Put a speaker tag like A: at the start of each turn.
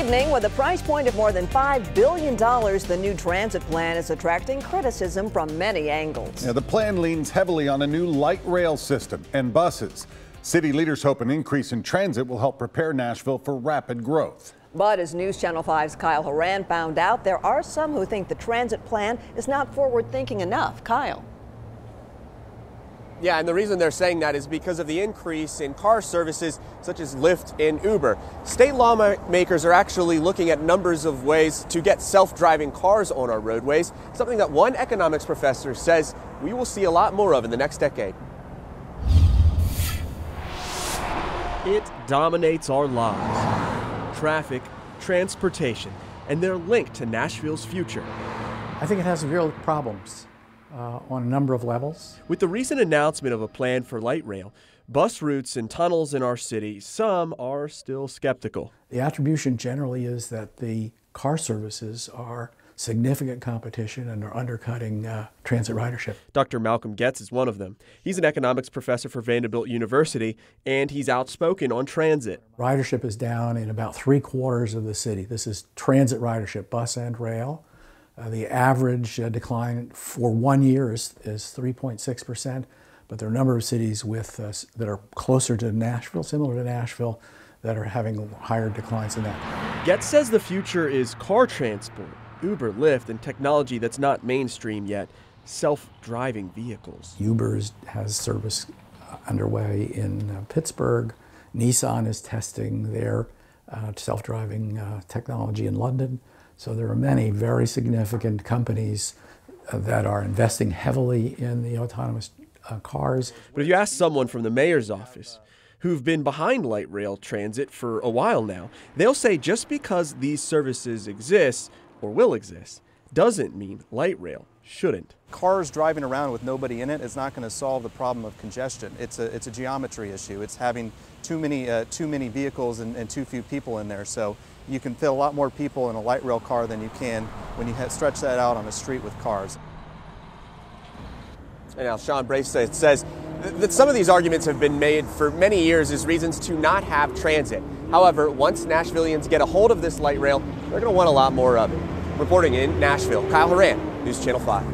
A: evening, with a price point of more than $5 billion, the new transit plan is attracting criticism from many angles.
B: The plan leans heavily on a new light rail system and buses. City leaders hope an increase in transit will help prepare Nashville for rapid growth.
A: But as News Channel 5's Kyle Horan found out, there are some who think the transit plan is not forward-thinking enough. Kyle.
C: Yeah, and the reason they're saying that is because of the increase in car services such as Lyft and Uber. State lawmakers are actually looking at numbers of ways to get self-driving cars on our roadways, something that one economics professor says we will see a lot more of in the next decade.
D: It dominates our lives. Traffic, transportation, and they're linked to Nashville's future.
E: I think it has real problems on a number of levels.
D: With the recent announcement of a plan for light rail, bus routes and tunnels in our city, some are still skeptical.
E: The attribution generally is that the car services are significant competition and are undercutting transit ridership.
D: Dr. Malcolm Getz is one of them. He's an economics professor for Vanderbilt University, and he's outspoken on transit.
E: Ridership is down in about 3/4 of the city. This is transit ridership, bus and rail. The average decline for 1 year is 3.6%, but there are a number of cities that are closer to Nashville, similar to Nashville, that are having higher declines than that.
D: Getz says the future is car transport, Uber, Lyft, and technology that's not mainstream yet, self-driving vehicles.
E: Uber has service underway in Pittsburgh. Nissan is testing their self-driving technology in London. So there are many very significant companies that are investing heavily in the autonomous cars.
D: But if you ask someone from the mayor's office who've been behind light rail transit for a while now, they'll say just because these services exist or will exist doesn't mean light rail shouldn't.
F: Cars driving around with nobody in it is not going to solve the problem of congestion. It's a geometry issue. It's having too many vehicles and too few people in there. So you can fit a lot more people in a light rail car than you can when you stretch that out on a street with cars.
C: And now Sean Brace says that some of these arguments have been made for many years as reasons to not have transit. However, once Nashvillians get a hold of this light rail, they're going to want a lot more of it. Reporting in Nashville, Kyle Horan, News Channel 5.